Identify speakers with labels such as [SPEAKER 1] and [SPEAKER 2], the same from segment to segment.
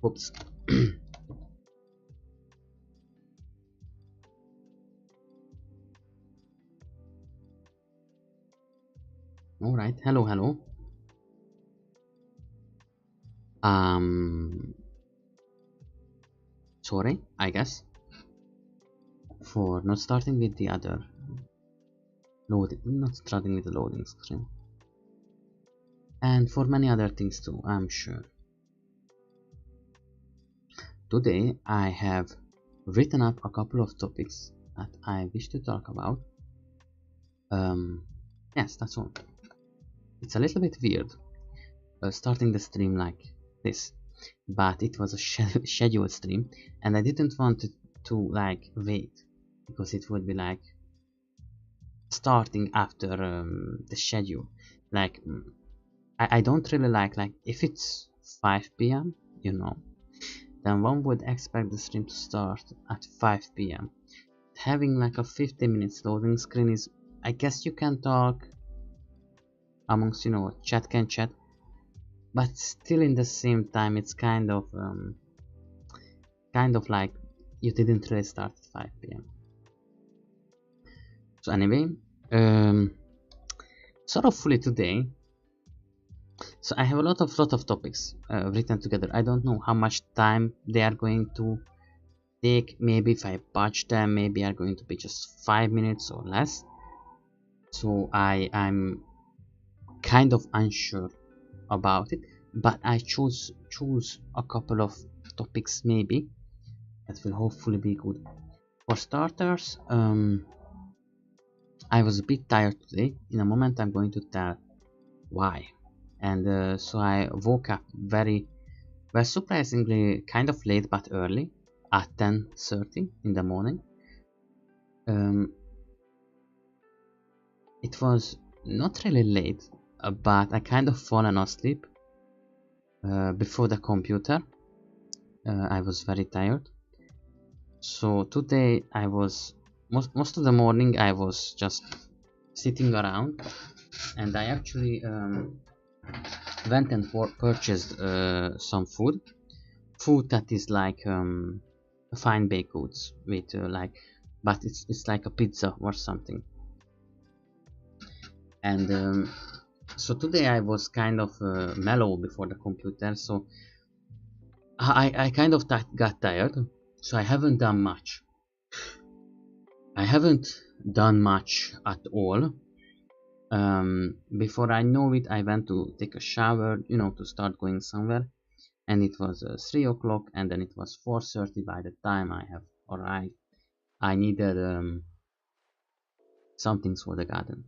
[SPEAKER 1] Oops. All right. Hello, hello. Um, Sorry, I guess, for not starting with the other not starting with the loading screen, and for many other things too, I'm sure. Today I have written up a couple of topics that I wish to talk about. Yes, that's all. It's a little bit weird starting the stream like this, but it was a scheduled stream, and I didn't want to like wait, because it would be like starting after the schedule. Like I don't really like if it's 5 p.m, you know, then one would expect the stream to start at 5 p.m. Having like a 15 minutes loading screen is, I guess you can talk amongst, you know, chat can chat, but still in the same time it's kind of like you didn't really start at 5 p.m. So anyway, sort of fully today. So I have a lot of topics written together. I don't know how much time they are going to take. Maybe if I patch them, maybe are going to be just 5 minutes or less. So I'm kind of unsure about it, but I choose a couple of topics maybe that will hopefully be good. For starters, I was a bit tired today. In a moment I'm going to tell why. And so I woke up very surprisingly kind of late but early, at 10:30 in the morning. It was not really late, but I kind of fallen asleep before the computer. I was very tired. So today I was most of the morning I was just sitting around, and I actually went and purchased some food that is like fine baked goods with like, but it's like a pizza or something. And so today I was kind of mellow before the computer, so I kind of got tired, so I haven't done much. I haven't done much at all. Before I know it, I went to take a shower, you know, to start going somewhere, and it was 3 o'clock, and then it was 4:30 by the time I have arrived. I needed some things for the garden.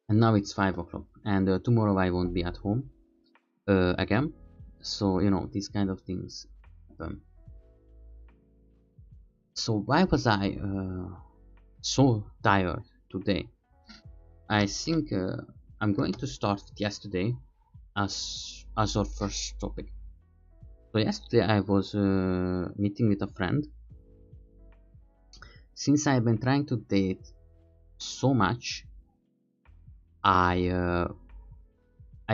[SPEAKER 1] And now it's 5 o'clock, and tomorrow I won't be at home again, so you know, these kind of things happen. So why was I so tired today? I think I'm going to start with yesterday as our first topic. So yesterday I was meeting with a friend. Since I've been trying to date so much, I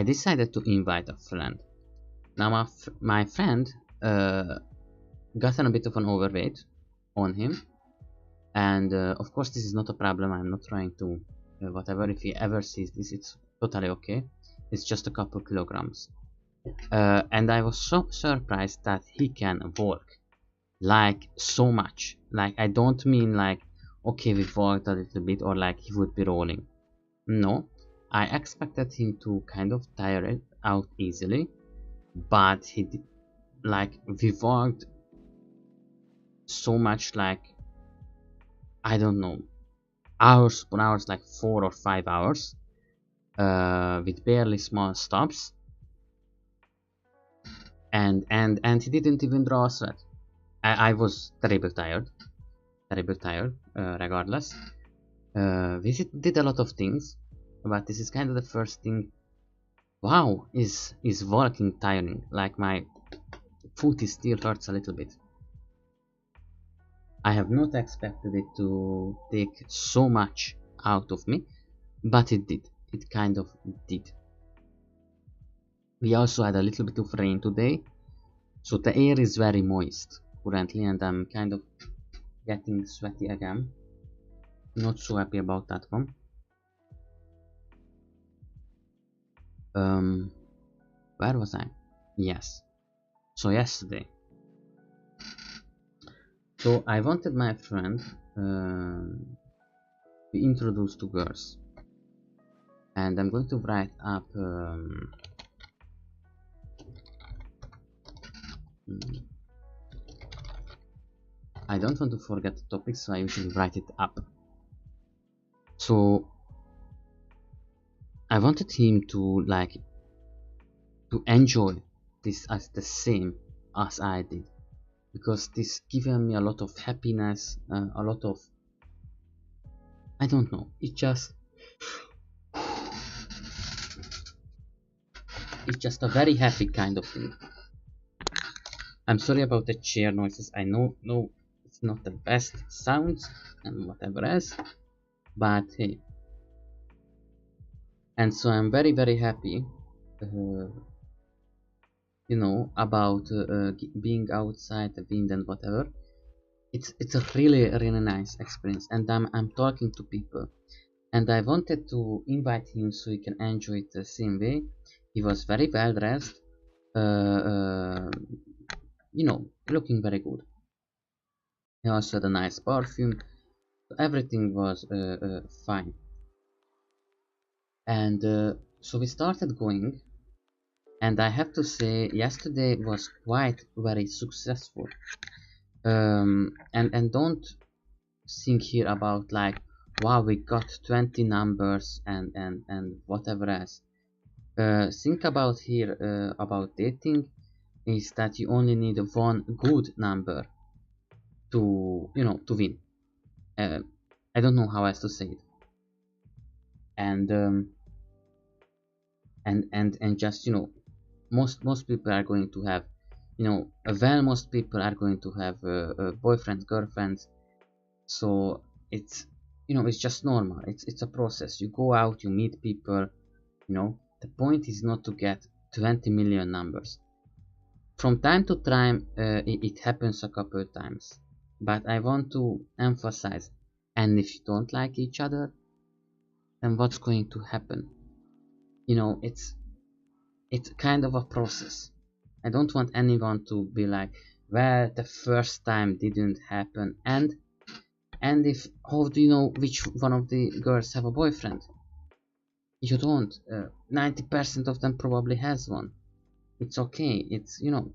[SPEAKER 1] decided to invite a friend. Now my friend gotten a bit of an overweight on him, and of course this is not a problem. I'm not trying to whatever. If he ever sees this, it's totally okay. It's just a couple kilograms. And I was so surprised that he can walk like so much. Like, I don't mean like, okay, we walked a little bit, or like he would be rolling. No, I expected him to kind of tire it out easily, but he did, like, we walked so much, like, I don't know, hours upon hours, like 4 or 5 hours, with barely small stops, and he didn't even draw a sweat. I was terribly tired, regardless. We did a lot of things, but this is kind of the first thing. Wow, is walking tiring? Like, my foot still hurts a little bit. I have not expected it to take so much out of me, but it did. It kind of did. We also had a little bit of rain today, so the air is very moist currently, and I'm kind of getting sweaty again. Not so happy about that one. Where was I? Yes. So yesterday. So I wanted my friend to introduce to girls, and I'm going to write up. I don't want to forget the topic, so I usually write it up. So I wanted him to enjoy this as the same as I did, because this given me a lot of happiness, a lot of, I don't know, it's just a very happy kind of thing. I'm sorry about the chair noises. I know it's not the best sounds and whatever else, but hey. And so I'm very happy, you know, about being outside the wind and whatever. It's a really nice experience, and I'm talking to people, and I wanted to invite him so he can enjoy it the same way. He was very well dressed, you know, looking very good. He also had a nice perfume. Everything was fine, and so we started going, and I have to say yesterday was quite very successful. And don't think here about like, wow, we got 20 numbers and whatever else. Think about here about dating is that you only need one good number to, you know, to win. I don't know how else to say it. And and just, you know, most people are going to have, you know, most people are going to have boyfriends, girlfriends. So it's, you know, it's just normal. It's a process. You go out, you meet people, you know. The point is not to get 20 million numbers. From time to time it happens a couple of times, but I want to emphasize, and if you don't like each other, then what's going to happen? You know, it's kind of a process. I don't want anyone to be like, well, the first time didn't happen, and if, how do you know which one of the girls have a boyfriend? You don't. 90% of them probably has one. It's okay. It's, you know,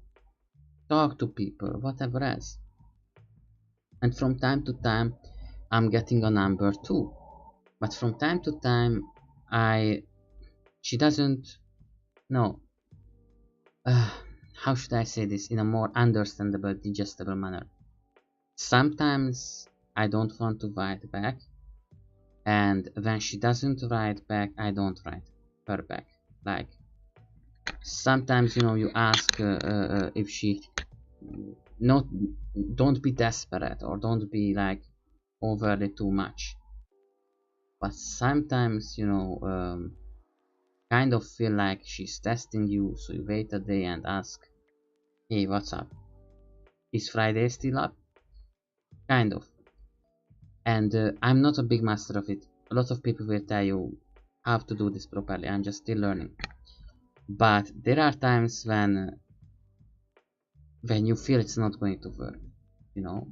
[SPEAKER 1] talk to people, whatever else. And from time to time I'm getting a number too, but from time to time she doesn't know, how should I say this in a more understandable, digestible manner. Sometimes I don't want to write back, and when she doesn't write back, I don't write her back. Like, sometimes, you know, you ask if she not, don't be desperate or don't be like overly too much, but sometimes, you know, kind of feel like she's testing you, so you wait a day and ask, hey, what's up, is Friday still up? Kind of. And I'm not a big master of it. A lot of people will tell you how to do this properly. I'm just still learning. But there are times when you feel it's not going to work, you know,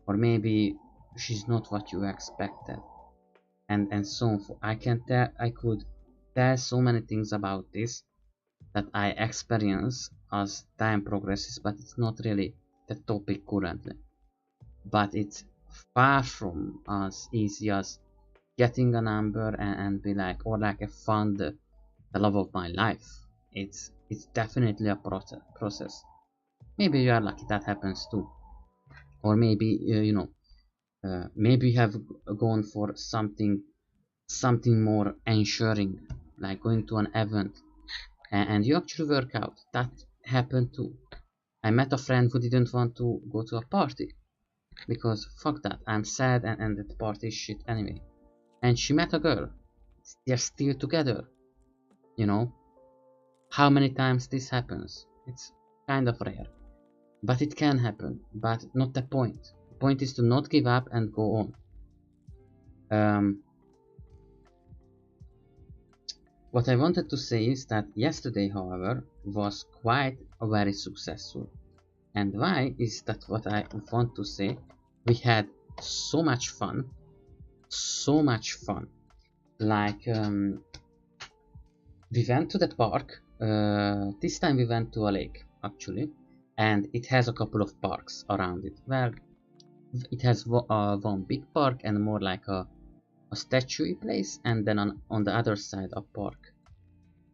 [SPEAKER 1] or maybe she's not what you expected, and so I could tell so many things about this that I experience as time progresses, but it's not really the topic currently. But it's far from as easy as getting a number and be like, or like, I found the love of my life. It's definitely a process. Maybe you are lucky that happens too, or maybe you know, maybe you have gone for something more ensuring, like going to an event, and you actually work out. That happened too. I met a friend who didn't want to go to a party because fuck that, I'm sad, and the party is shit anyway. And she met a girl. They're still together. You know, how many times this happens. It's kind of rare, but it can happen, but not the point. The point is to not give up and go on. What I wanted to say is that yesterday, however, was quite very successful. And why is that what I want to say? We had so much fun. So much fun. Like, we went to that park. This time we went to a lake, actually. And it has a couple of parks around it. Well, it has one big park and more like a statue place, and then on the other side a park.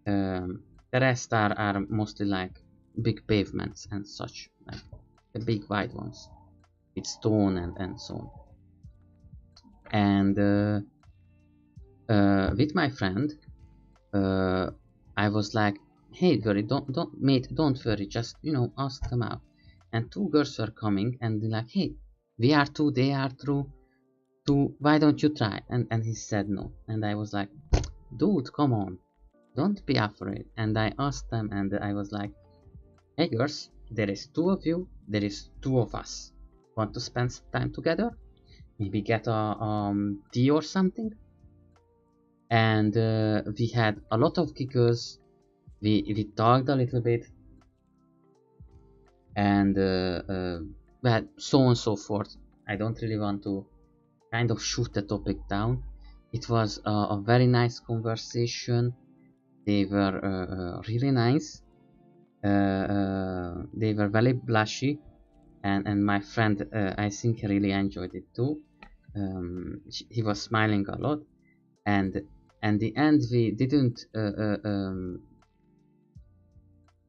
[SPEAKER 1] The rest are mostly like big pavements and such, like the big wide ones with stone and so on. And with my friend, I was like, hey, don't worry, just, you know, ask them out. And two girls were coming and they're like, hey, we are two, they are two, why don't you try? And he said no. And I was like, dude, come on, don't be afraid. And I asked them and I was like, hey girls, there is two of you, there is two of us. Want to spend some time together? Maybe get a tea or something? And we had a lot of giggles. We talked a little bit. And well, so on and so forth. I don't really want to kind of shoot the topic down. It was a very nice conversation. They were really nice. They were very blushy, and my friend, I think, really enjoyed it too. He was smiling a lot, and the end we didn't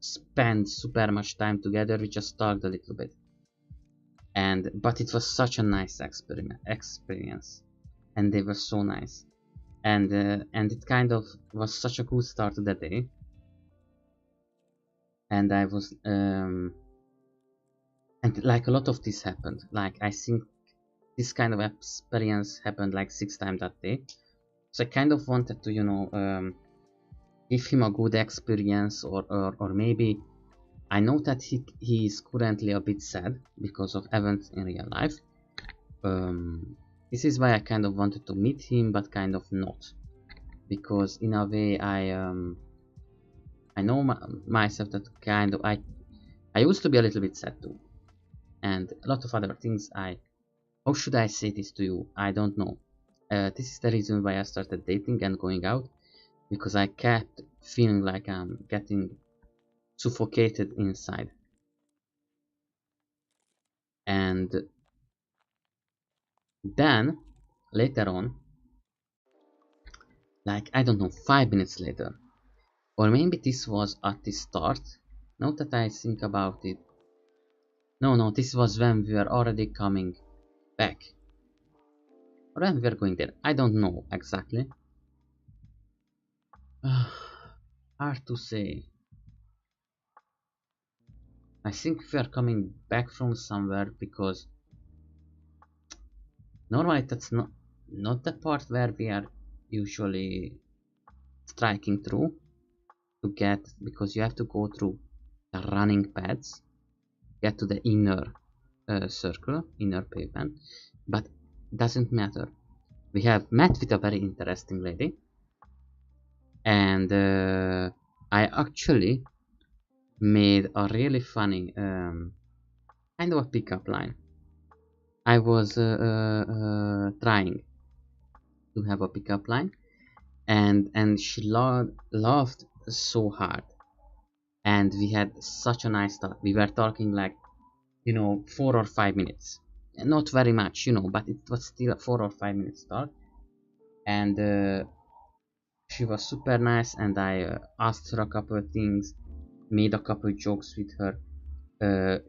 [SPEAKER 1] spend super much time together. We just talked a little bit, but it was such a nice experience, and they were so nice, and it kind of was such a good start to the day. And I was and like a lot of this happened. Like, I think this kind of experience happened like 6 times that day. So I kind of wanted to, you know, give him a good experience, or maybe I know that he is currently a bit sad because of events in real life. This is why I kind of wanted to meet him, but kind of not, because in a way I know myself that kind of I used to be a little bit sad too, and a lot of other things. How should I say this to you? I don't know. This is the reason why I started dating and going out, because I kept feeling like I'm getting suffocated inside. And then later on, like, I don't know, 5 minutes later, or maybe this was at the start, now that I think about it, no, this was when we were already coming back, or when we were going there, I don't know exactly. Hard to say. I think we are coming back from somewhere, because normally that's not the part where we are usually striking through to get, because you have to go through the running pads, get to the inner circle, inner pavement, but doesn't matter. We have met with a very interesting lady, and I actually made a really funny kind of a pickup line. I was trying to have a pickup line, and she laughed so hard, and we had such a nice talk. We were talking like, you know, 4 or 5 minutes, not very much, you know, but it was still a 4 or 5 minutes talk. And she was super nice, and I asked her a couple of things, made a couple of jokes with her.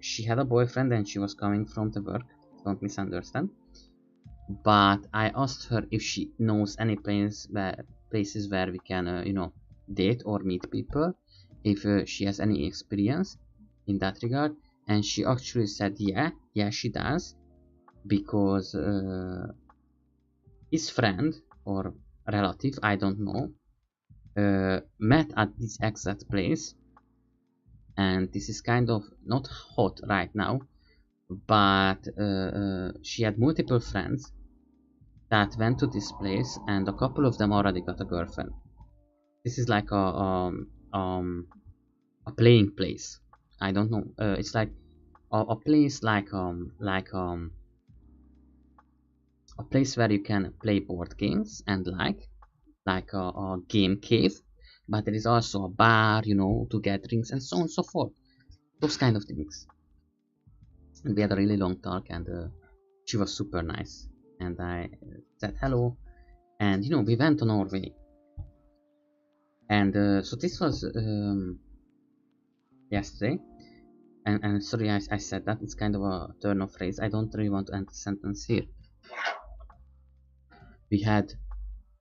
[SPEAKER 1] She had a boyfriend and she was coming from the work, don't misunderstand, but I asked her if she knows any places where we can, you know, date or meet people, if she has any experience in that regard. And she actually said yeah, she does, because his friend or relative, I don't know, met at this exact place, and this is kind of not hot right now, but she had multiple friends that went to this place, and a couple of them already got a girlfriend. This is like a playing place. I don't know. It's like a place a place where you can play board games and like a game cave, but there is also a bar, you know, to get drinks and so on and so forth. Those kind of things. And we had a really long talk, and she was super nice. And I said hello, and you know, we went on our way. And so this was yesterday. And sorry, I said that, it's kind of a turn of phrase. I don't really want to end the sentence here. We had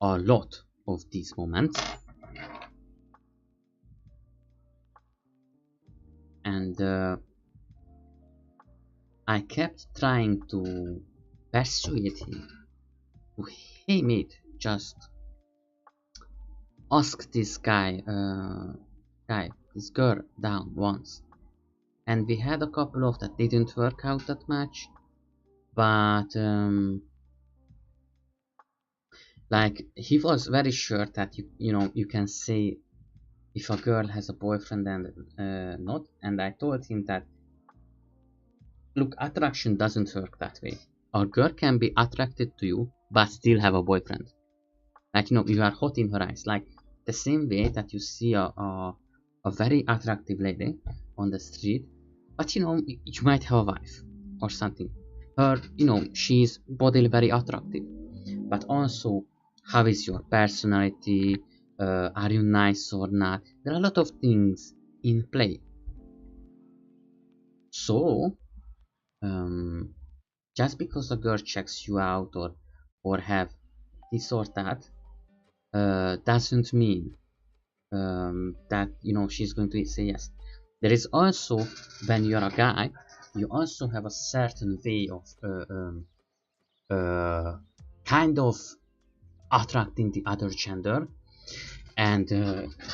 [SPEAKER 1] a lot of these moments, and I kept trying to persuade him to, hey mate, just ask this this girl down once. And we had a couple of that didn't work out that much, but like he was very sure that you know, you can say if a girl has a boyfriend and not. And I told him that, look, attraction doesn't work that way. A girl can be attracted to you but still have a boyfriend. Like, you know, you are hot in her eyes, like the same way that you see a very attractive lady on the street, but you know, you might have a wife or something. Her, you know, she's bodily very attractive, but also, how is your personality? Are you nice or not? There are a lot of things in play. So just because a girl checks you out or have this or that doesn't mean that, you know, she's going to say yes. There is also, when you're a guy, you also have a certain way of kind of attracting the other gender, and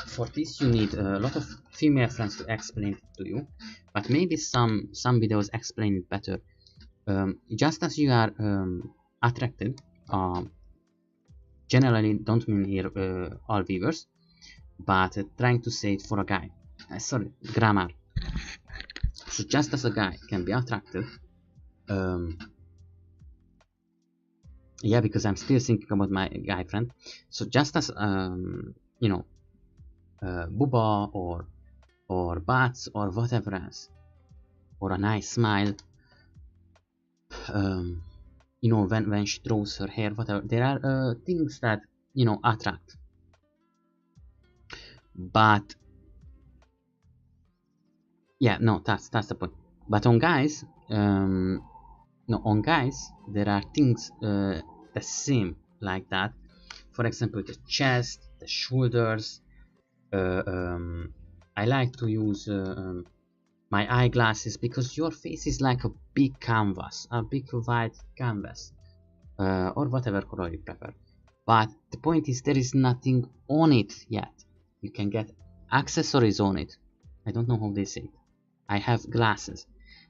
[SPEAKER 1] for this you need a lot of female friends to explain it to you, but maybe some videos explain it better. Just as you are attracted, generally don't mean here all viewers, but trying to say it for a guy. Sorry, grammar. So just as a guy can be attracted, yeah, because I'm still thinking about my guy friend. So just as you know, booba or butts or whatever else, or a nice smile, you know, when she throws her hair, whatever, there are things that, you know, attract. But yeah, no, that's the point. But on guys, no, on guys there are things the same like that. For example, the chest, the shoulders. I like to use my eyeglasses, because your face is like a big canvas, a big white canvas, or whatever color you prefer. But the point is, there is nothing on it yet. You can get accessories on it. I don't know how they say it. I have glasses,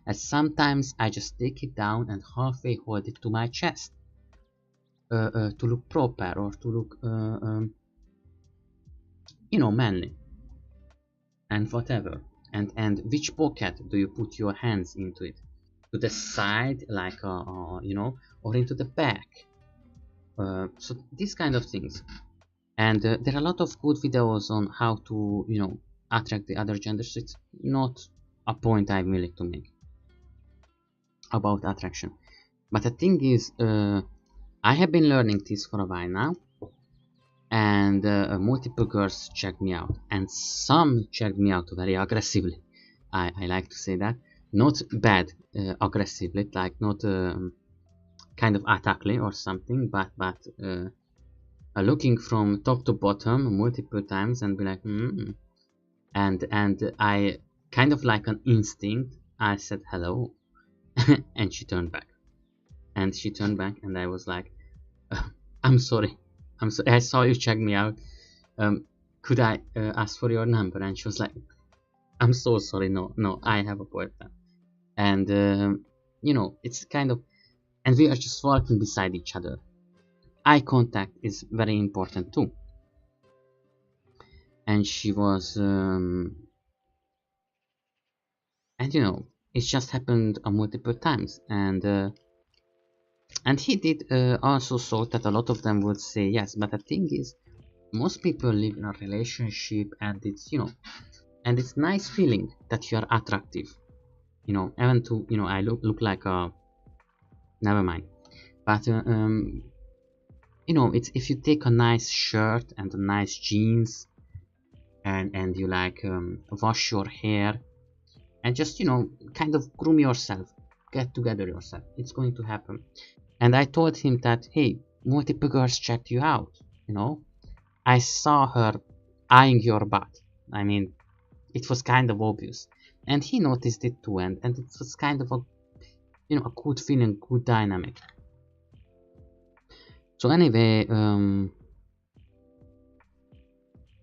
[SPEAKER 1] and sometimes I just take it down and halfway hold it to my chest to look proper, or to look you know, manly and whatever. And which pocket do you put your hands into it? To the side, like you know, or into the back? So these kind of things. And there are a lot of good videos on how to, you know, attract the other gender. So it's not a point I'm willing to make about attraction. But the thing is, I have been learning this for a while now, and multiple girls checked me out, and some checked me out very aggressively. I like to say that, not bad aggressively, like not kind of attackly or something, but looking from top to bottom multiple times and be like, and I kind of like an instinct, I said hello, and she turned back, and I was like, I'm sorry, I saw you check me out, could I ask for your number? And she was like, I'm so sorry, no, I have a boyfriend. And you know, it's kind of, and we are just walking beside each other. Eye contact is very important too. And she was and you know, it just happened multiple times. And he did also thought that a lot of them would say yes, but the thing is, most people live in a relationship, and it's, you know, and it's nice feeling that you are attractive, you know, even to, you know, I look like a, never mind, but you know, it's, if you take a nice shirt and a nice jeans, and you like wash your hair and just, you know, kind of groom yourself, get together yourself, it's going to happen. And I told him that, hey, multiple girls checked you out, you know, I saw her eyeing your butt. I mean, it was kind of obvious, and he noticed it too, and it was kind of a, you know, a good feeling, good dynamic. So anyway,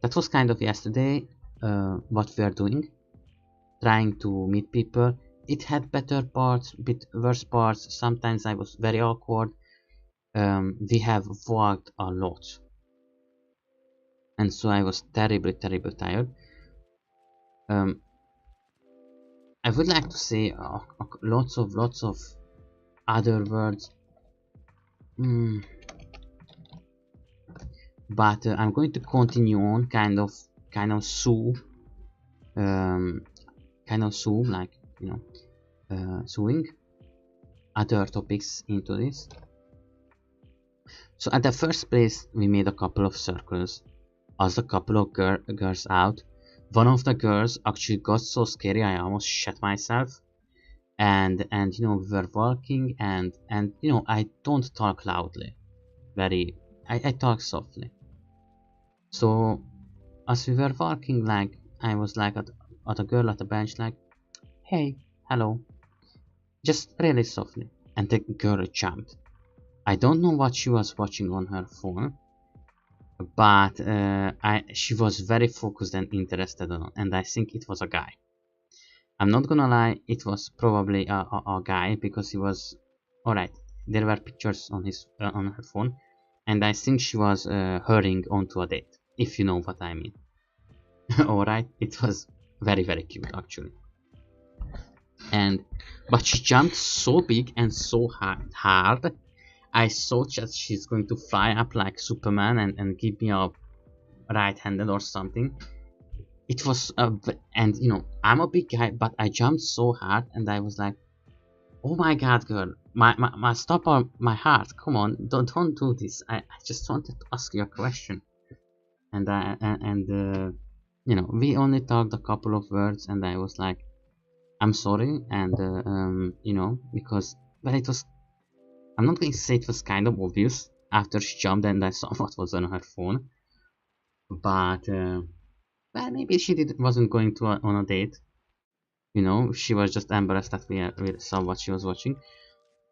[SPEAKER 1] that was kind of yesterday, what we are doing, trying to meet people. It had better parts, bit worse parts. Sometimes I was very awkward. We have walked a lot, and so I was terribly tired. I would like to say lots of other words, but I'm going to continue on, kind of sue, like, you know, suing other topics into this. So at the first place, we made a couple of circles, asked a couple of girls out. One of the girls actually got so scary I almost shit myself. And you know, we were walking, and you know, I don't talk loudly, I talk softly. So as we were walking, like, I was like at a girl at the bench, like, hey, hello, just really softly, and the girl jumped. I don't know what she was watching on her phone, but she was very focused and interested on, and I think it was a guy. I'm not gonna lie, it was probably a guy, because he was, alright, there were pictures on his on her phone, and I think she was hurrying onto a date, if you know what I mean. Alright, it was very cute actually. And but she jumped so big and so hard, I thought that she's going to fly up like Superman and give me a right-handed or something. It was and you know, I'm a big guy, but I jumped so hard, and I was like, oh my god, girl, my stop on my heart, come on, don't do this. I just wanted to ask you a question. And you know, we only talked a couple of words, and I was like, I'm sorry. And you know, because, but it was, I'm not going to say it was kind of obvious after she jumped and I saw what was on her phone, but well, maybe she wasn't going to on a date, you know, she was just embarrassed that we saw what she was watching.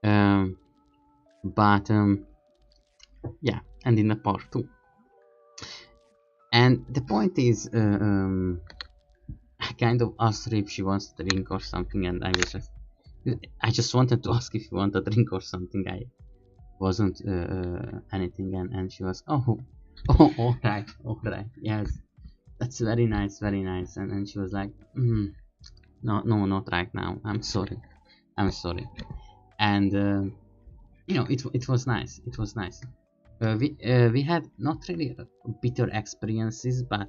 [SPEAKER 1] um, but yeah, and in the part 2, and the point is, I kind of asked her if she wants a drink or something, and I just wanted to ask if you want a drink or something. I wasn't anything, and she was, oh, all right, yes, that's very nice, and she was like, no, not right now, I'm sorry. And you know, it was nice, we had not really bitter experiences, but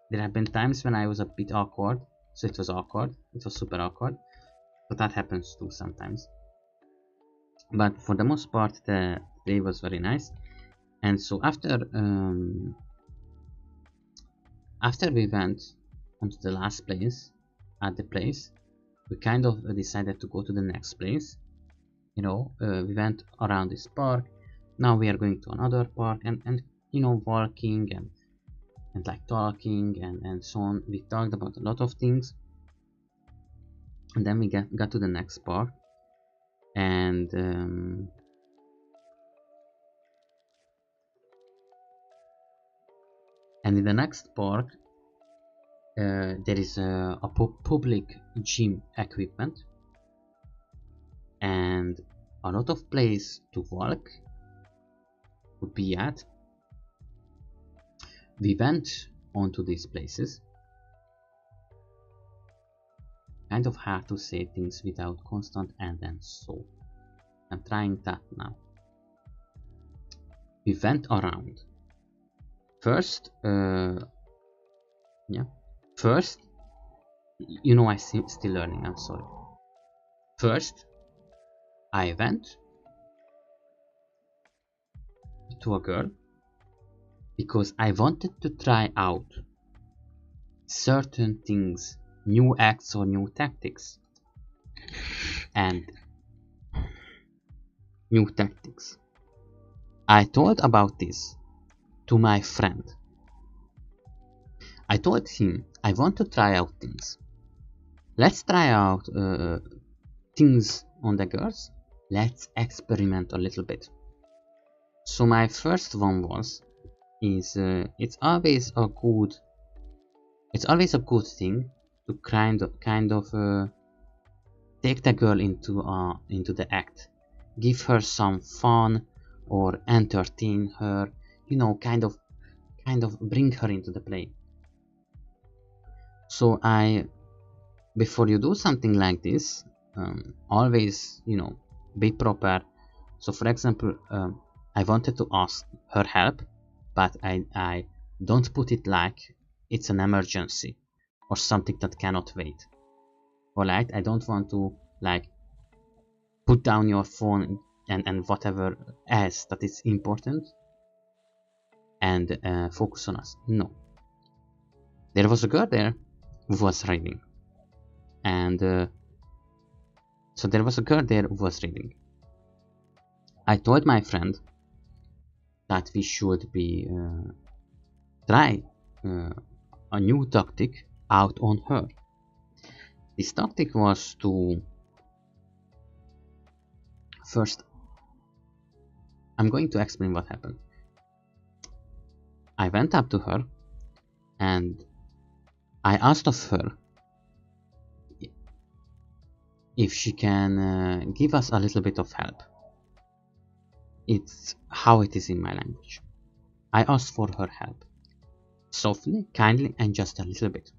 [SPEAKER 1] there have been times when I was a bit awkward, so it was awkward, it was super awkward, but that happens too sometimes. But for the most part, the day was very nice. And so after we went onto the last place, at the place, we kind of decided to go to the next place. You know, we went around this park. Now we are going to another park, and you know, walking and like talking and so on. We talked about a lot of things, and then we got to the next park, and And in the next park there is a public gym equipment and a lot of place to walk, to be at. We went onto these places. Kind of hard to say things without constant and so. I'm trying that now. We went around. First, First, you know, I'm still learning, I'm sorry. First, I went to a girl because I wanted to try out certain things, new acts or new tactics. And new tactics. I told about this to my friend. I told him I want to try out things. Let's try out things on the girls. Let's experiment a little bit. So my first one is it's always a good thing to kind of take the girl into the act, give her some fun or entertain her, you know, kind of bring her into the play. So before you do something like this, always, you know, be proper. So for example, I wanted to ask her help, but I don't put it like it's an emergency or something that cannot wait. Alright, I don't want to like put down your phone and whatever else that is important and focus on us. No. There was a girl there who was reading. And so there was a girl there who was reading. I told my friend that we should try a new tactic out on her. This tactic was to first, I'm going to explain what happened. I went up to her and I asked of her if she can give us a little bit of help. It's how it is in my language. I asked for her help. Softly, kindly, and just a little bit.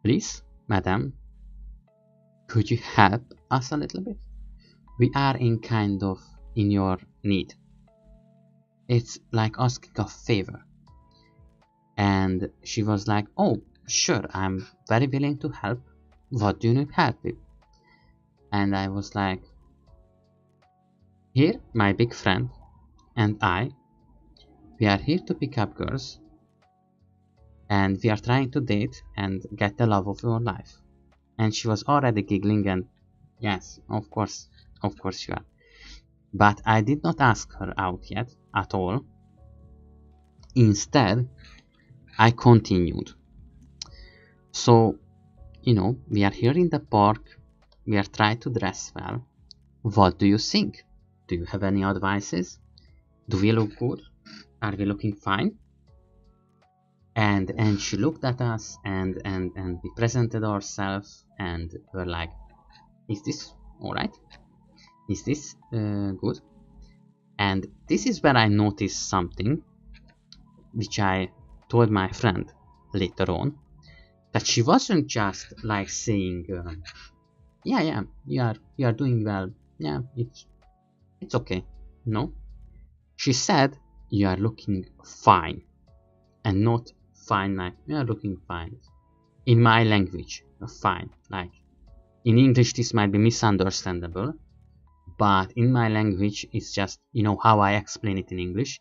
[SPEAKER 1] Please, madam, could you help us a little bit? We are in your need. It's like asking a favor. And she was like, oh, sure, I'm very willing to help. What do you need help with? And I was like, here, my big friend and I, we are here to pick up girls. And we are trying to date and get the love of your life. And she was already giggling and, yes, of course you are. But I did not ask her out yet, at all. Instead, I continued. So, you know, we are here in the park, we are trying to dress well. What do you think? Do you have any advices? Do we look good? Are we looking fine? And she looked at us and we presented ourselves and were like, is this alright? Is this good? And this is where I noticed something which I told my friend later on, that she wasn't just like saying yeah, you are doing well, yeah, it's okay. No, she said you are looking fine, and not fine like you are looking fine in my language. Fine, like in English this might be misunderstandable, but in my language it's just, you know, how I explain it in English.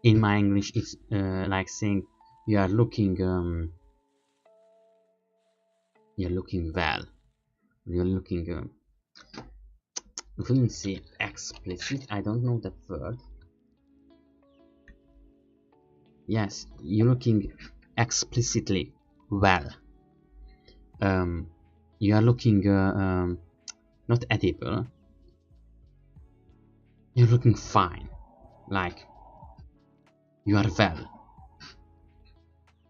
[SPEAKER 1] In my English it's like saying you are looking well, you're looking wouldn't say explicit, I don't know that word. Yes, you're looking explicitly well. You are looking not edible. You're looking fine, like you are well.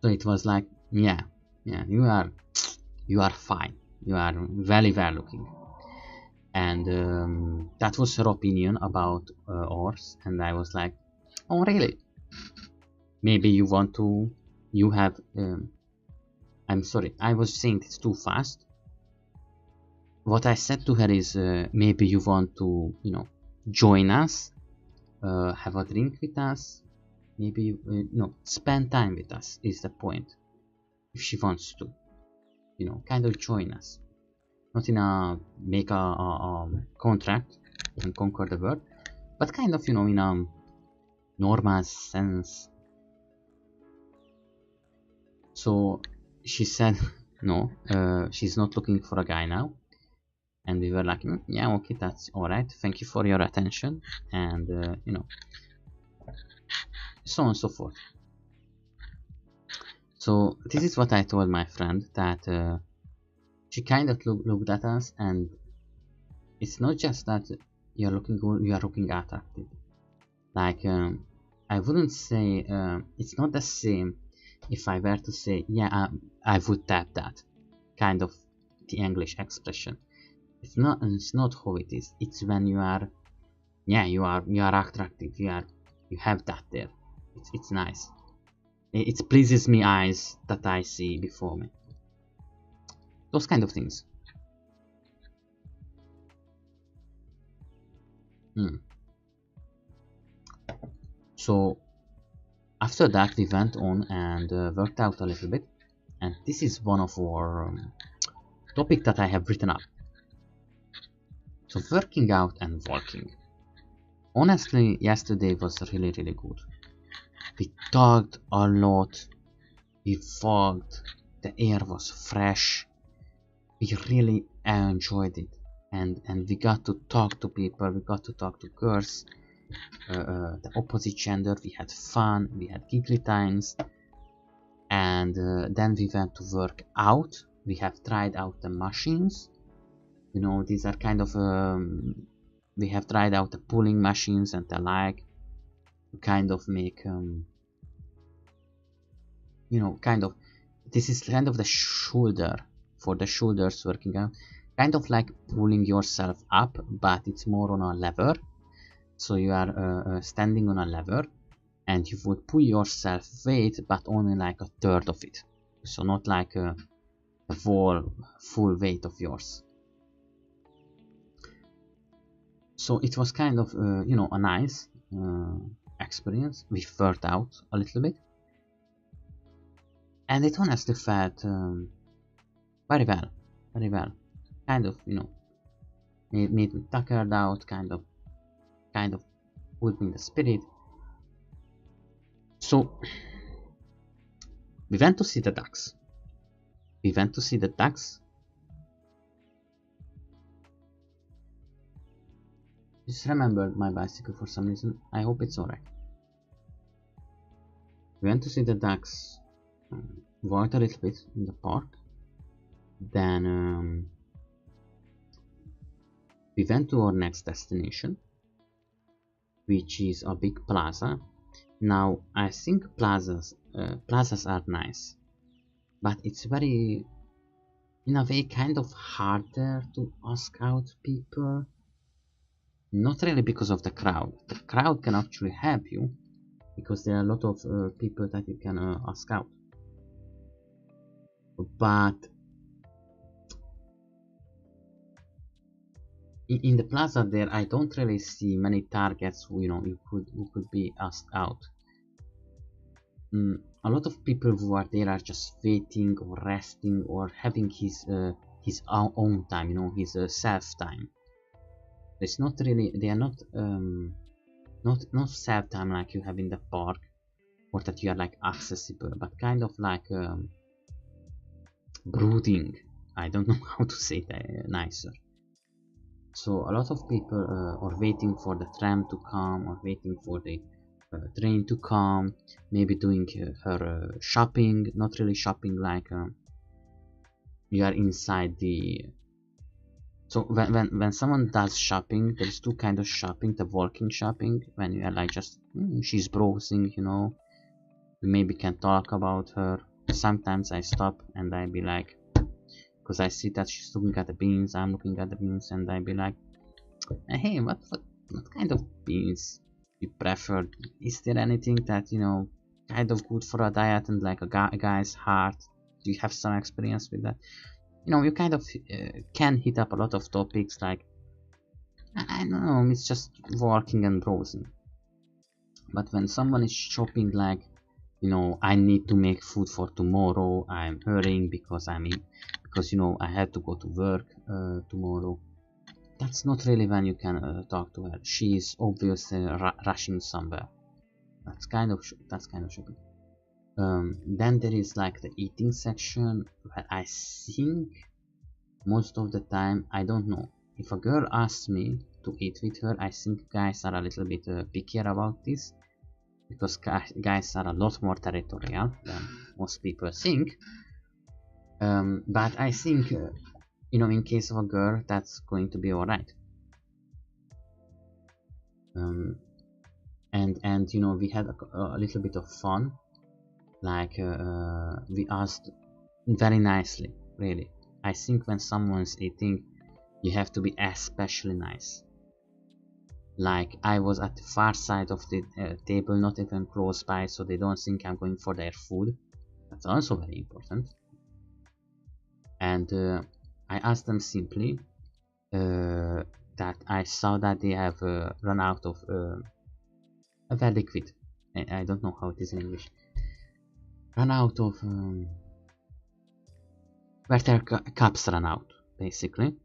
[SPEAKER 1] So it was like, yeah, you are fine, you are very well looking. And that was her opinion about ours. And I was like, oh really, maybe you want to, you have I'm sorry, I was saying this too fast. What I said to her is, maybe you want to, join us, have a drink with us, maybe no, spend time with us is the point. If she wants to, kind of join us, not in a make a contract and conquer the world, but kind of, in a normal sense. So she said no, she's not looking for a guy now. And we were like, yeah, okay, that's all right, thank you for your attention, and so on and so forth. So this is what I told my friend, that she kind of looked at us, and it's not just that you are looking attractive. Like, I wouldn't say, it's not the same if I were to say, yeah, I would tap that, kind of the English expression. It's not how it is. It's when you are, yeah, you are attractive. You have that there. It's nice. It pleases me eyes that I see before me. Those kind of things. So after that we went on and worked out a little bit, and this is one of our topic that I have written up. So working out and walking. Honestly, yesterday was really good. We talked a lot, we walked, the air was fresh, we really enjoyed it, and we got to talk to people, we got to talk to girls, the opposite gender, we had fun, we had giggly times, and then we went to work out. We have tried out the machines, these are kind of, we have tried out the pulling machines and the like, to kind of make, kind of, this is kind of the shoulder, for the shoulders working out, kind of like pulling yourself up, but it's more on a lever. So you are standing on a lever, and you would pull yourself weight, but only like a third of it, so not like the full weight of yours. So it was kind of, a nice experience. We worked out a little bit, and it honestly felt very well, kind of, made me tuckered out, kind of put me in the spirit. So we went to see the ducks. Just remembered my bicycle for some reason. I hope it's alright. We went to see the ducks, walked a little bit in the park. Then we went to our next destination, which is a big plaza. Now I think plazas are nice, but it's very, in a way, kind of harder to ask out people. Not really because of the crowd. The crowd can actually help you, because there are a lot of people that you can ask out. But in the plaza there, I don't really see many targets who, who could be asked out. A lot of people who are there are just waiting or resting or having his own time, his self time. It's not really, they are not not self time like you have in the park, or that you are like accessible, but kind of like brooding. I don't know how to say that nicer. So a lot of people are waiting for the tram to come, or waiting for the train to come, maybe doing her shopping, not really shopping like you are inside the. So when someone does shopping, there's two kinds of shopping: the walking shopping, when you are like just she's browsing, you maybe can talk about her, sometimes I stop and I be like, because I see that she's looking at the beans, I'm looking at the beans, and I be like, hey, what kind of beans you prefer? Is there anything that, you know, kind of good for a diet and like a guy's heart? Do you have some experience with that? You know, you kind of can hit up a lot of topics like, I don't know, it's just walking and browsing. But when someone is shopping like, you know, I need to make food for tomorrow, I'm hurrying because because, you know, I had to go to work tomorrow, that's not really when you can talk to her. She is obviously rushing somewhere. That's kind of shopping. Then there is like the eating section, where I think most of the time, I don't know, if a girl asks me to eat with her, I think guys are a little bit pickier about this, because guys are a lot more territorial than most people think. But I think, you know, in case of a girl, that's going to be alright. And you know, we had a little bit of fun, like we asked very nicely, really. I think when someone's eating, you have to be especially nice. Like, I was at the far side of the table, not even close by, so they don't think I'm going for their food. That's also very important. And I asked them simply that I saw that they have run out of a liquid. I don't know how it is in English. Run out of where their cups run out, basically.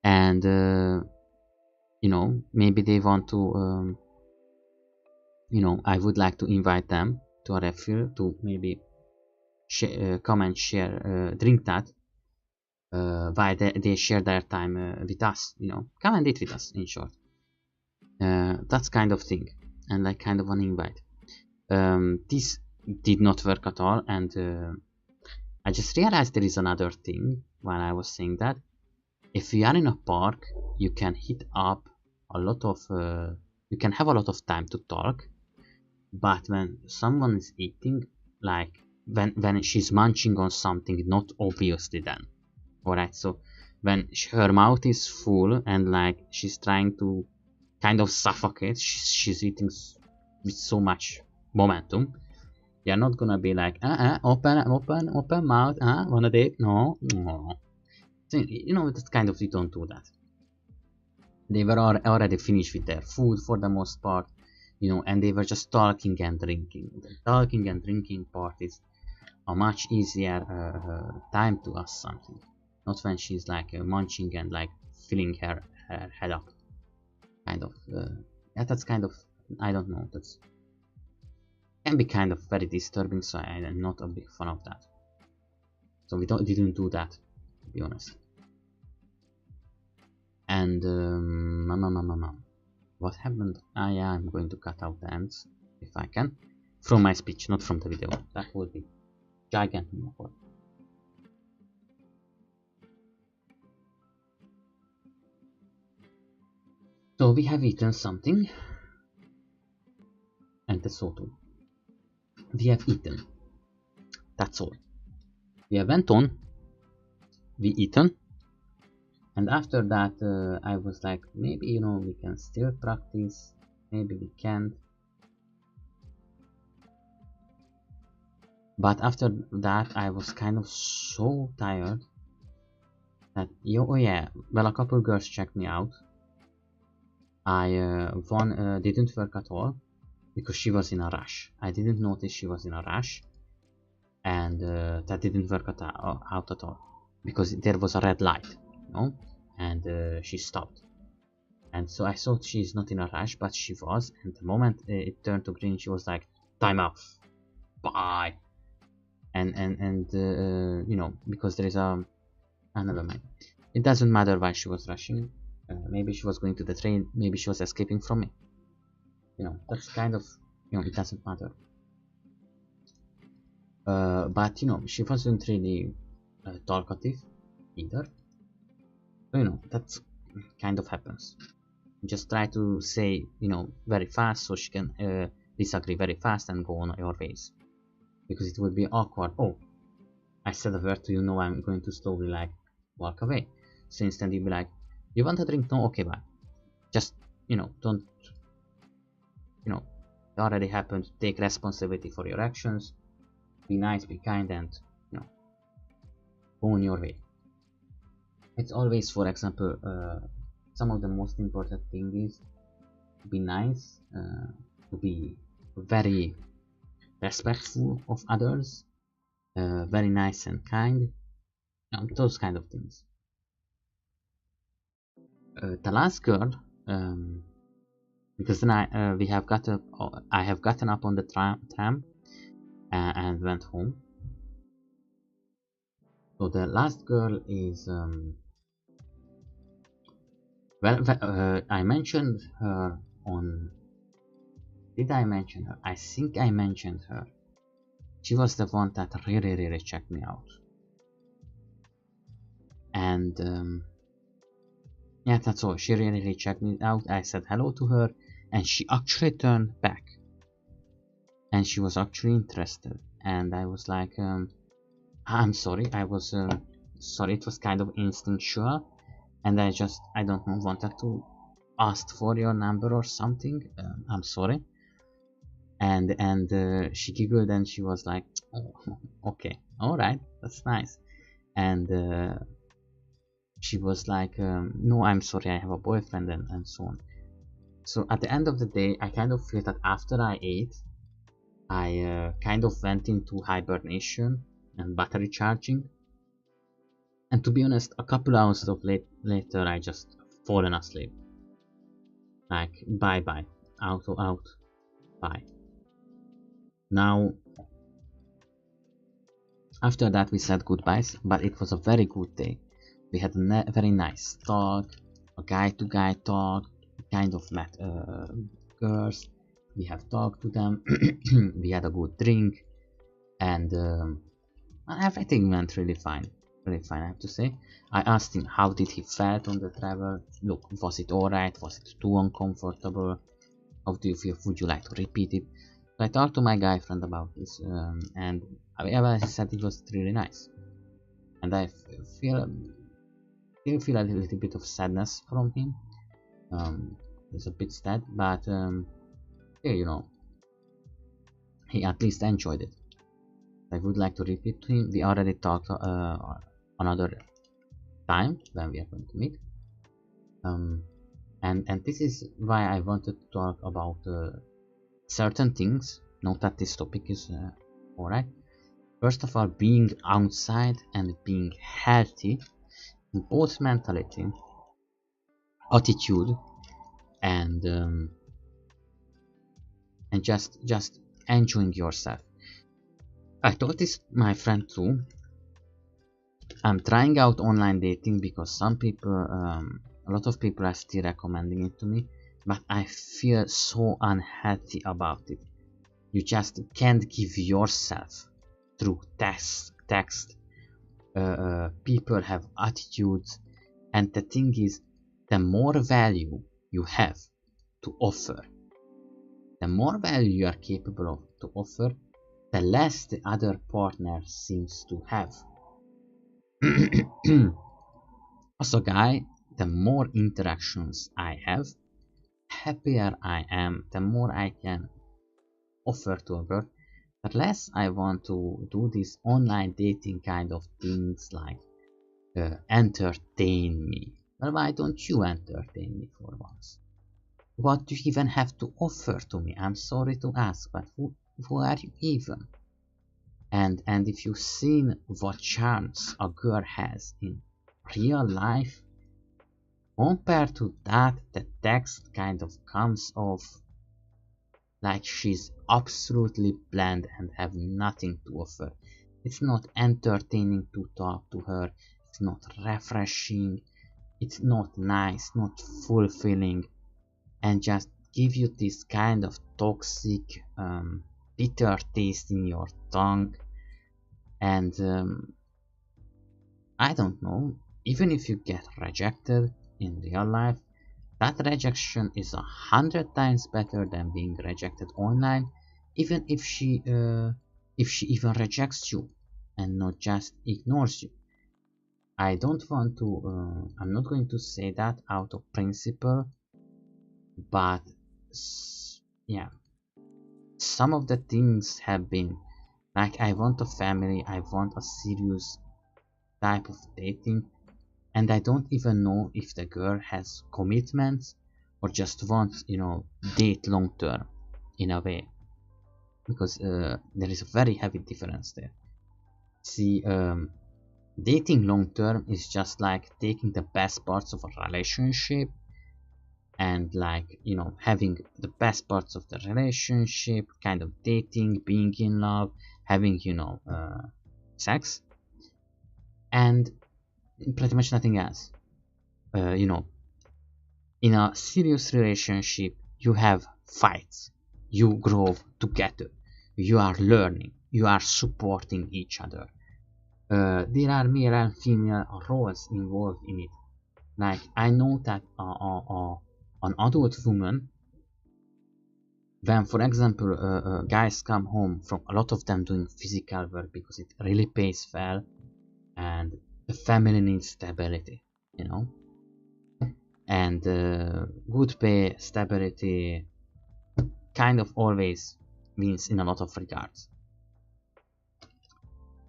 [SPEAKER 1] And you know, maybe they want to you know, I would like to invite them to a refill to maybe come and share, drink that while they share their time with us, you know, come and eat with us, in short. That's kind of thing, and like kind of an invite. This did not work at all, and I just realized there is another thing while I was saying that. If you are in a park, you can hit up a lot of you can have a lot of time to talk, but when someone is eating, like when she's munching on something, not obviously then, alright, so when her mouth is full and like she's trying to kind of suffocate, she's eating with so much momentum, you're not gonna be like open mouth, wanna date, no. So, you know, that's kind of, you don't do that. They were already finished with their food for the most part, you know, and they were just talking and drinking. The talking and drinking part is a much easier time to ask something, not when she's like munching and like filling her head up. Kind of, yeah, that's kind of, I don't know, that's can be kind of very disturbing. So I'm not a big fan of that. So we didn't do that, to be honest. And what happened? Yeah, I'm going to cut out the ends if I can from my speech, not from the video. That would be gigantic. So we have eaten something, and that's all. We have eaten. That's all. We have went on. We eaten. And after that, I was like, maybe, you know, we can still practice, maybe we can't. But after that, I was kind of so tired that, oh yeah, well, a couple girls checked me out. One didn't work at all because she was in a rush. I didn't notice she was in a rush, and that didn't work out at all because there was a red light, you know, and she stopped. And so I thought she's not in a rush, but she was. And the moment it turned to green, she was like, "Time off, bye." And you know, because there is another mind. It doesn't matter why she was rushing. Maybe she was going to the train. Maybe she was escaping from me. You know, that's kind of, you know, it doesn't matter. But you know, she wasn't really talkative either. So, you know, that's kind of happens. Just try to say, you know, very fast so she can disagree very fast and go on your ways. because it would be awkward. Oh, I said a word to you, no, I'm going to slowly like walk away. So instead you'd be like, you want a drink? No, okay, bye. Just, don't, it already happened. Take responsibility for your actions. Be nice, be kind, and, go on your way. It's always, for example, some of the most important thing is to be nice, to be very respectful of others, very nice and kind, those kind of things. The last girl, because then I have gotten up on the tram and went home. So the last girl is I mentioned her on. Did I mention her? I think I mentioned her. She was the one that really checked me out. And yeah, that's all. She really checked me out. I said hello to her, and she actually turned back. And she was actually interested. And I was like, I'm sorry. I was sorry. It was kind of instinctual, and I don't know, wanted to ask for your number or something. I'm sorry. And she giggled and she was like, oh, okay, all right, that's nice. And she was like, no, I'm sorry, I have a boyfriend, and so on. So at the end of the day, I kind of feel that after I ate, I kind of went into hibernation and battery charging. And to be honest, a couple hours later, I just fallen asleep. Like, bye, out, bye. Now, after that we said goodbyes, but it was a very good day. We had a very nice talk, a guy-to-guy talk, kind of met girls, we have talked to them, we had a good drink, and everything went really fine, I have to say. I asked him how did he felt on the travel. Look, was it alright, was it too uncomfortable, how do you feel, would you like to repeat it? So I talked to my guy friend about this, and I said it was really nice. And I feel a little bit of sadness from him. He's a bit sad, but yeah, he at least enjoyed it. I would like to repeat to him. We already talked another time when we are going to meet. And this is why I wanted to talk about certain things. Note that this topic is alright. First of all, being outside and being healthy, both mentality, attitude, and just enjoying yourself. I told this my friend too. I'm trying out online dating because some people, a lot of people are still recommending it to me, but I feel so unhealthy about it. You just can't give yourself through text. People have attitudes, and the thing is, the more value you have to offer, the more value you are capable of to offer, the less the other partner seems to have. As a guy, the more interactions I have, happier I am, the more I can offer to a girl, the less I want to do these online dating kind of things like entertain me. Well, why don't you entertain me for once? What do you even have to offer to me? I'm sorry to ask, but who are you even? And if you've seen what charms a girl has in real life, compared to that, the text kind of comes off like she's absolutely bland and have nothing to offer. It's not entertaining to talk to her, it's not refreshing, it's not nice, not fulfilling, and just give you this kind of toxic, bitter taste in your tongue. And I don't know, even if you get rejected in real life, that rejection is 100 times better than being rejected online, even if she if she even rejects you and not just ignores you. I don't want to, I'm not going to say that out of principle, but yeah, some of the things have been like, I want a family, I want a serious type of dating, and I don't even know if the girl has commitments or just wants, date long term in a way, because there is a very heavy difference there. See, dating long term is just like taking the best parts of a relationship and, like, having the best parts of the relationship, kind of dating, being in love, having, sex, and pretty much nothing else. In a serious relationship, you have fights, you grow together, you are learning, you are supporting each other. There are male and female roles involved in it. Like, I know that an adult woman, when, for example, guys come home from, a lot of them doing physical work because it really pays well, and the family needs stability, and good pay, stability, kind of always wins in a lot of regards.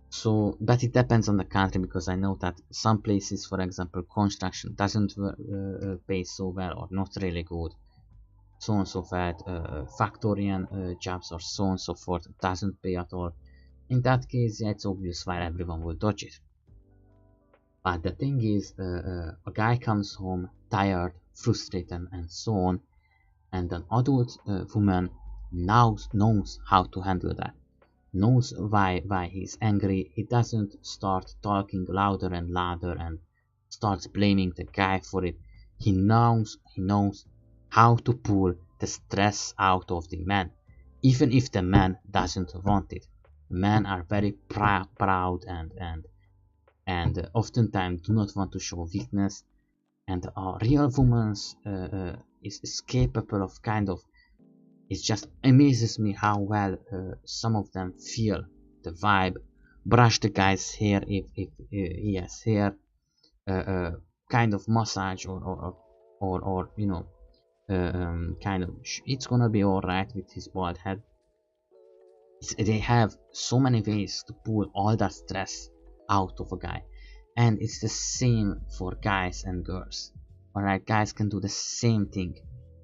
[SPEAKER 1] So, but it depends on the country, because I know that some places, for example, construction doesn't pay so well, or not really good, so on and so forth. Factorian jobs or so on and so forth doesn't pay at all. In that case, yeah, it's obvious why everyone will dodge it. But the thing is, a guy comes home tired, frustrated, and so on, and an adult woman now knows how to handle that, knows why he's angry. He doesn't start talking louder and louder and starts blaming the guy for it. He knows how to pull the stress out of the man, even if the man doesn't want it. Men are very proud and oftentimes do not want to show weakness, and a real woman is capable of kind of, it just amazes me how well some of them feel the vibe, brush the guy's hair if he has hair, kind of massage or kind of, it's gonna be alright with his bald head. They have so many ways to pull all that stress out of a guy, and it's the same for guys and girls. Alright, guys can do the same thing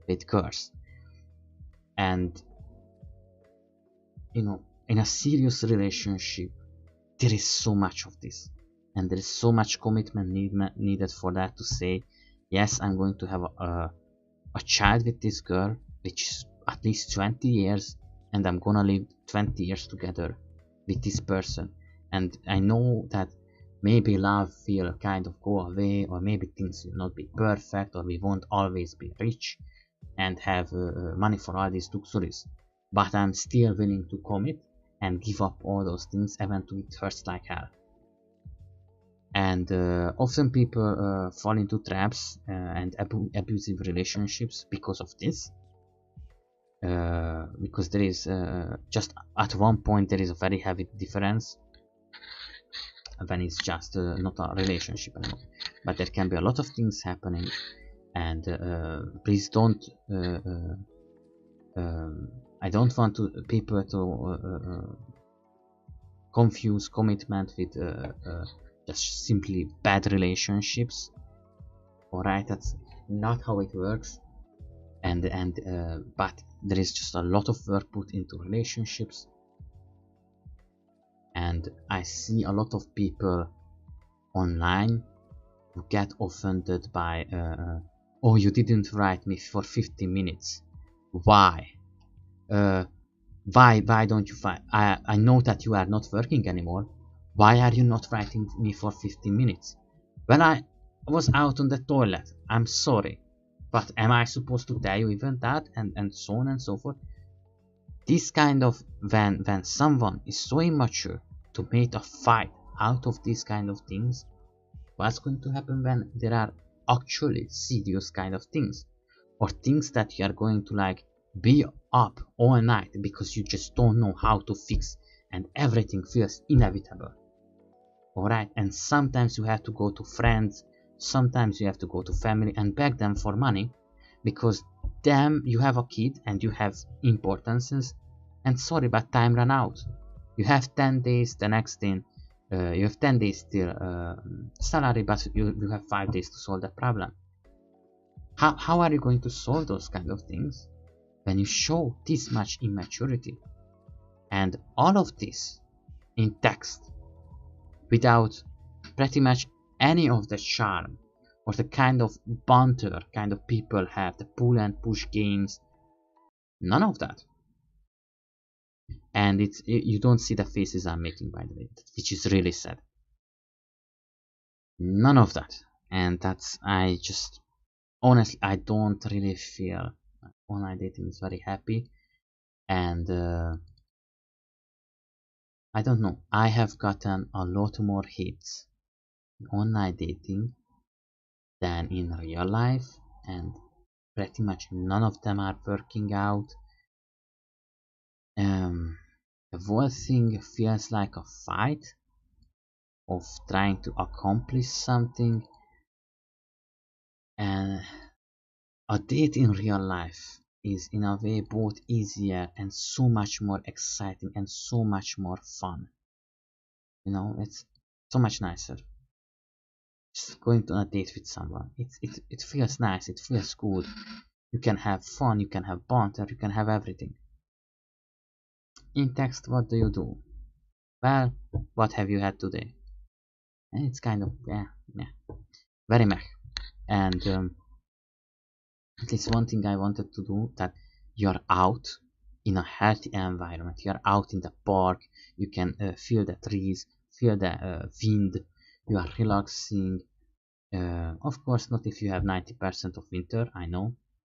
[SPEAKER 1] with girls, and in a serious relationship there is so much of this, and there is so much commitment needed for that, to say, yes, I'm going to have a child with this girl, which is at least 20 years, and I'm gonna live 20 years together with this person. And I know that maybe love will kind of go away, or maybe things will not be perfect, or we won't always be rich and have money for all these luxuries, but I'm still willing to commit and give up all those things, even though it hurts like hell. And often people fall into traps and abusive relationships because of this, because there is just at one point there is a very heavy difference when it's just not a relationship anymore, but there can be a lot of things happening. And please don't I don't want people to confuse commitment with just simply bad relationships. Alright, that's not how it works. And but there is just a lot of work put into relationships, and I see a lot of people online who get offended by oh, you didn't write me for 50 minutes. Why? Why don't you find, I know that you are not working anymore. Why are you not writing me for 15 minutes? Well, I was out on the toilet. I'm sorry. But am I supposed to tell you even that? And so on and so forth. This kind of, when someone is so immature to make a fight out of these kind of things, what's going to happen when there are actually serious kind of things? Or things that you are going to like be up all night because you just don't know how to fix, and everything feels inevitable. Alright, and sometimes you have to go to friends, sometimes you have to go to family and beg them for money, because them, you have a kid and you have importances, and sorry, but time ran out. You have 10 days, the next thing, you have 10 days till salary, but you have 5 days to solve that problem. How are you going to solve those kind of things when you show this much immaturity? And all of this in text, without pretty much any of the charm or the kind of banter kind of people have, the pull and push games, none of that. And you don't see the faces I'm making, by the way, which is really sad. None of that. And that's, honestly, I don't really feel online dating is very happy. And I don't know, I have gotten a lot more hits in online dating than in real life, and pretty much none of them are working out. The whole thing feels like a fight of trying to accomplish something, and a date in real life is in a way both easier and so much more exciting and so much more fun. You know, it's so much nicer. Just going on a date with someone, it feels nice, it feels good. You can have fun, you can have banter, you can have everything. In text, what do you do? Well, what have you had today? And it's kind of very meh. And at least one thing I wanted to do, that you're out in a healthy environment. You're out in the park, you can feel the trees, feel the wind, you are relaxing. Of course not if you have 90% of winter, I know.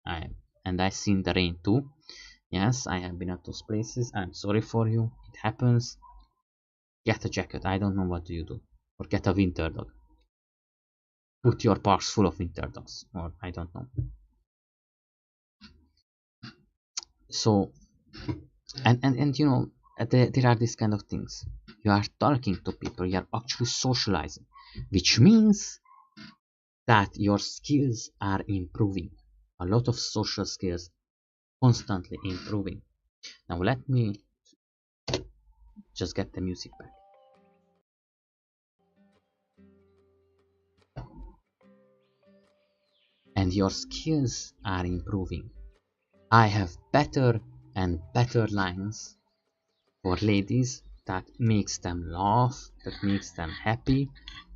[SPEAKER 1] I've seen the rain too. Yes, I have been at those places. I'm sorry for you, it happens. Get a jacket, I don't know what do you do. Or get a winter dog. Put your parks full of winter dogs, or I don't know. So, and you know, there are these kind of things. You are talking to people, you are actually socializing, which means that your skills are improving. A lot of social skills constantly improving. Now let me just get the music back. And your skills are improving. I have better and better lines for ladies that makes them laugh, that makes them happy,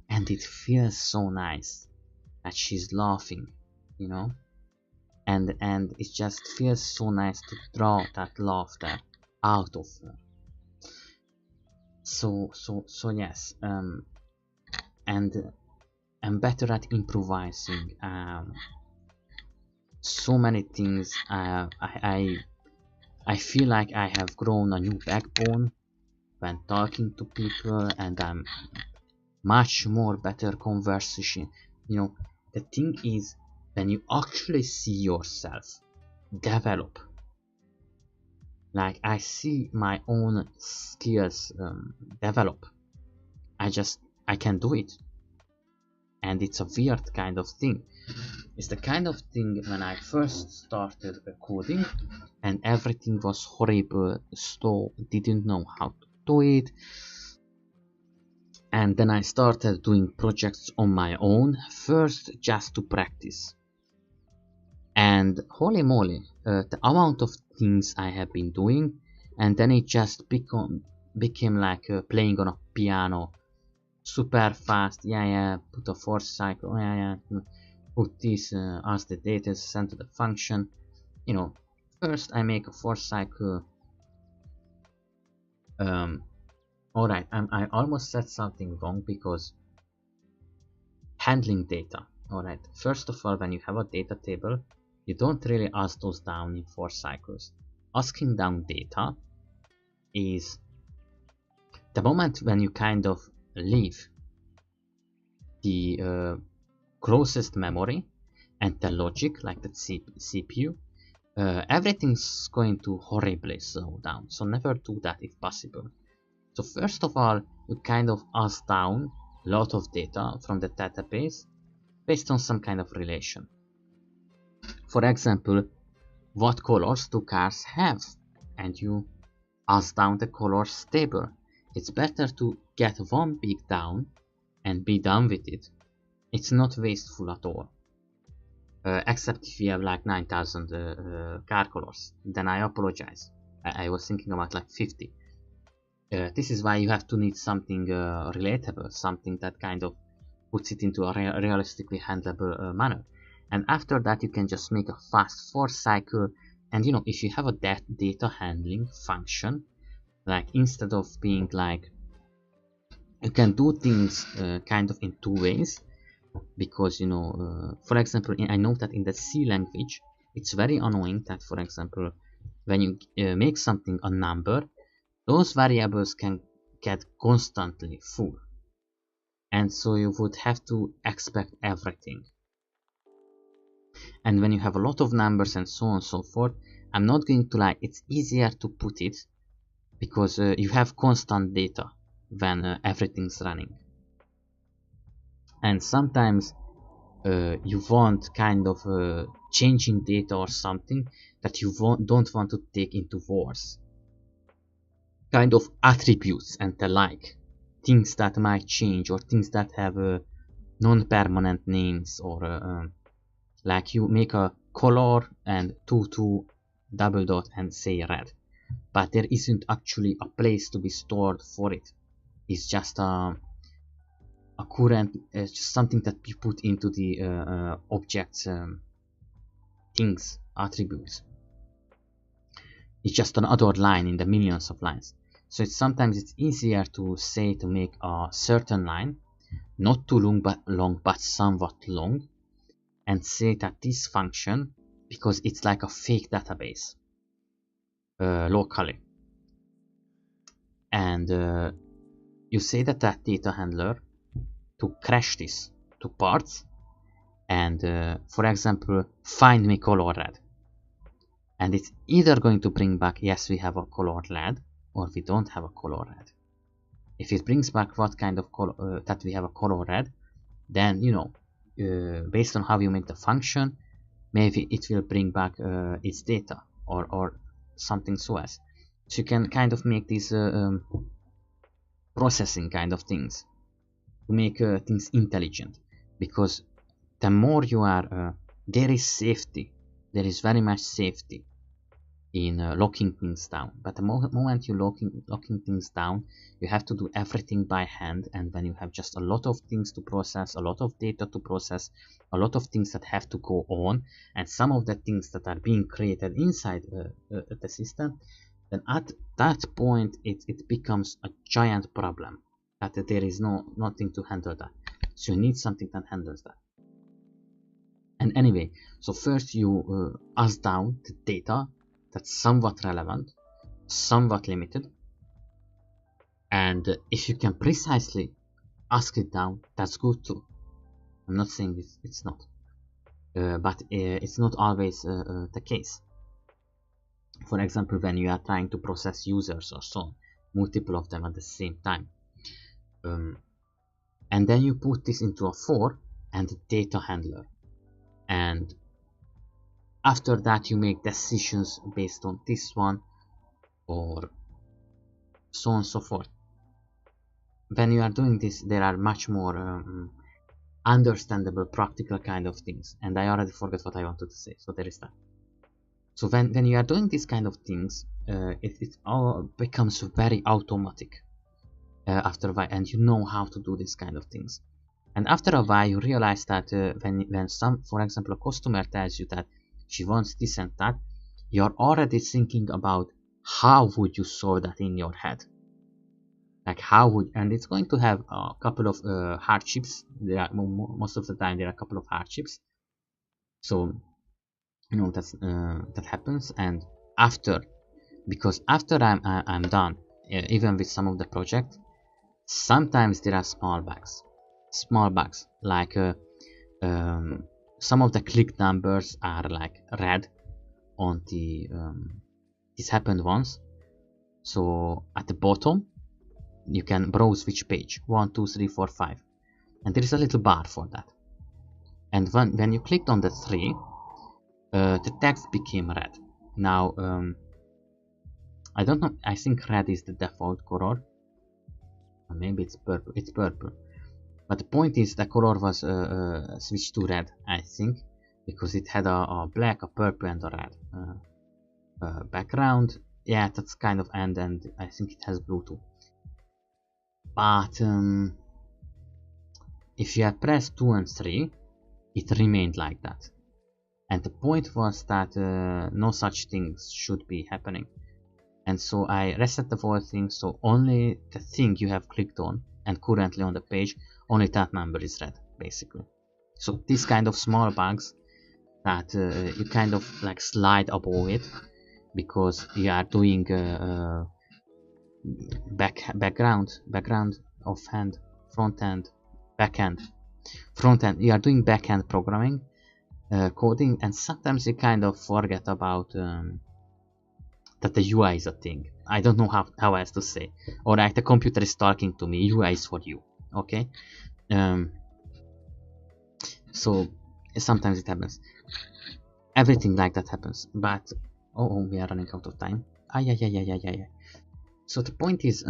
[SPEAKER 1] and it feels so nice that she's laughing, you know, and it just feels so nice to draw that laughter out of her. So yes, and I'm better at improvising. So many things. I feel like I have grown a new backbone when talking to people, and I'm much more better conversation. You know, the thing is, when you actually see yourself develop, like I see my own skills develop, I can do it. And it's a weird kind of thing. It's the kind of thing when I first started recording and everything was horrible, so didn't know how to do it. And then I started doing projects on my own, first just to practice. And holy moly, the amount of things I have been doing, and then it just became like playing on a piano, super fast. Yeah, put a force cycle. Yeah, put this as the data, send to the function. You know, first I make a force cycle. Alright, I almost said something wrong, because handling data. Alright, first of all, when you have a data table, you don't really ask those down in force cycles. Asking down data is the moment when you kind of leave the closest memory and the logic, like the CPU, everything's going to horribly slow down. So never do that if possible. So first of all, you kind of ask down a lot of data from the database based on some kind of relation. For example, what colors do cars have? And you ask down the colors table. It's better to get one peak down and be done with it. It's not wasteful at all. Except if you have like 9,000 car colors, then I apologize. I was thinking about like 50. This is why you have to need something relatable, something that kind of puts it into a realistically handleable manner. And after that, you can just make a fast for cycle. And you know, if you have a data handling function, like instead of being like, you can do things kind of in two ways. Because you know, for example, I know that in the C language it's very annoying that, for example, when you make something a number, those variables can get constantly full, and so you would have to expect everything. And when you have a lot of numbers and so on and so forth, I'm not going to lie, it's easier to put it because you have constant data when everything's running. And sometimes you want kind of changing data or something that you don't want to take into wars, kind of attributes and the like, things that might change or things that have non-permanent names, or like you make a color and 2 double dot and say red, but there isn't actually a place to be stored for it. It's just a current, just something that you put into the objects, things, attributes. It's just another line in the millions of lines. So sometimes it's easier to say to make a certain line, not too long but somewhat long, and say that this function, because it's like a fake database locally, and you say that data handler to crash this to parts and for example find me color red, and it's either going to bring back yes we have a color red or we don't have a color red. If it brings back what kind of color that we have a color red, then you know, based on how you make the function, maybe it will bring back its data or something so as. So you can kind of make these processing kind of things to make things intelligent, because the more you are there is safety, there is very much safety in locking things down, but the moment you're locking things down, you have to do everything by hand, and when you have just a lot of things to process, a lot of data to process, a lot of things that have to go on, and some of the things that are being created inside the system, then at that point it becomes a giant problem that there is nothing to handle that. So you need something that handles that. And anyway, so first you ask down the data that's somewhat relevant, somewhat limited, and if you can precisely ask it down, that's good too. I'm not saying it's not, but it's not always the case. For example, when you are trying to process users or so on, multiple of them at the same time, and then you put this into a for and data handler, and after that you make decisions based on this one or so on and so forth. When you are doing this, there are much more understandable practical kind of things, and I already forgot what I wanted to say, so there is that. So when you are doing these kind of things, it all becomes very automatic after a while, and you know how to do these kind of things. And after a while you realize that when some, for example, a customer tells you that she wants this and that, you're already thinking about how would you solve that in your head, like how would, and it's going to have a couple of hardships. There are most of the time there are a couple of hardships, so you know that's that happens. And after, because after I'm done, even with some of the project, sometimes there are small bugs like some of the click numbers are like red on the this happened once. So at the bottom you can browse which page, 1, 2, 3, 4, 5, and there is a little bar for that. And when you clicked on the 3, the text became red. Now I don't know, I think red is the default color, or maybe it's purple. It's purple, but the point is the color was switched to red, I think, because it had a black, a purple, and a red background. Yeah, that's kind of and I think it has blue too. But if you had pressed 2 and 3, it remained like that. And the point was that no such things should be happening. And so I reset the whole thing, so only the thing you have clicked on and currently on the page, only that number is red, basically. So these kind of small bugs that you kind of like slide above it, because you are doing background of hand, front end, back end, front end. You are doing back end programming, coding, and sometimes you kind of forget about that the UI is a thing. I don't know how else to say. Or like the computer is talking to me, UI is for you. Okay. So sometimes it happens. Everything like that happens. But oh, we are running out of time. Yeah. So the point is,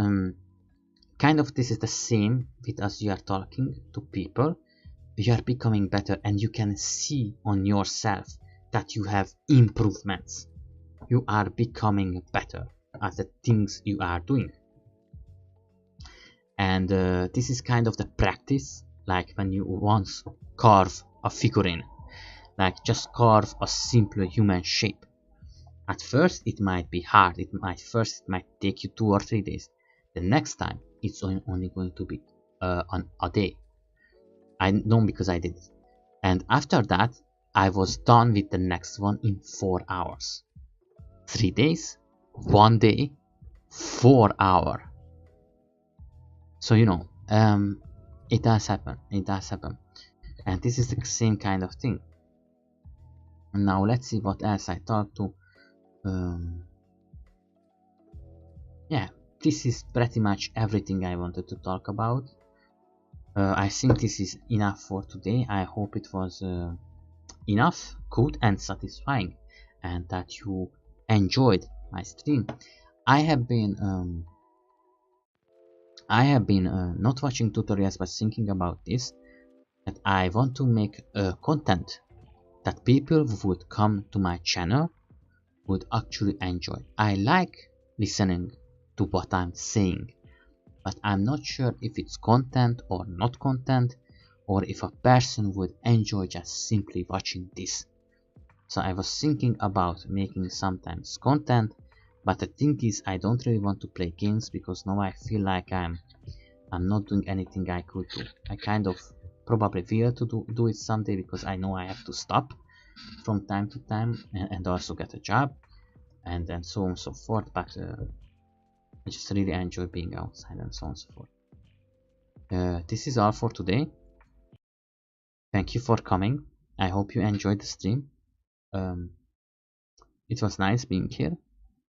[SPEAKER 1] kind of this is the same with as you are talking to people. You are becoming better, and you can see on yourself that you have improvements. You are becoming better at the things you are doing. And this is kind of the practice, like when you once carve a figurine, like just carve a simple human shape. At first it might be hard, it might take you 2 or 3 days. The next time it's only going to be on a day. I know because I did it. And after that I was done with the next one in 4 hours. 3 days, 1 day, 4 hours. So you know, it does happen. And this is the same kind of thing. Now let's see what else I talked to. Yeah, this is pretty much everything I wanted to talk about. I think this is enough for today. I hope it was enough, good and satisfying, and that you enjoyed my stream. I have been not watching tutorials, but thinking about this, that I want to make content that people would come to my channel would actually enjoy. I like listening to what I'm saying, but I'm not sure if it's content or not content, or if a person would enjoy just simply watching this. So I was thinking about making sometimes content, but the thing is, I don't really want to play games, because now I feel like I'm not doing anything I could do. I kind of probably will to do it someday, because I know I have to stop from time to time and also get a job and so on and so forth. But I just really enjoy being outside and so on and so forth. This is all for today. Thank you for coming. I hope you enjoyed the stream. It was nice being here.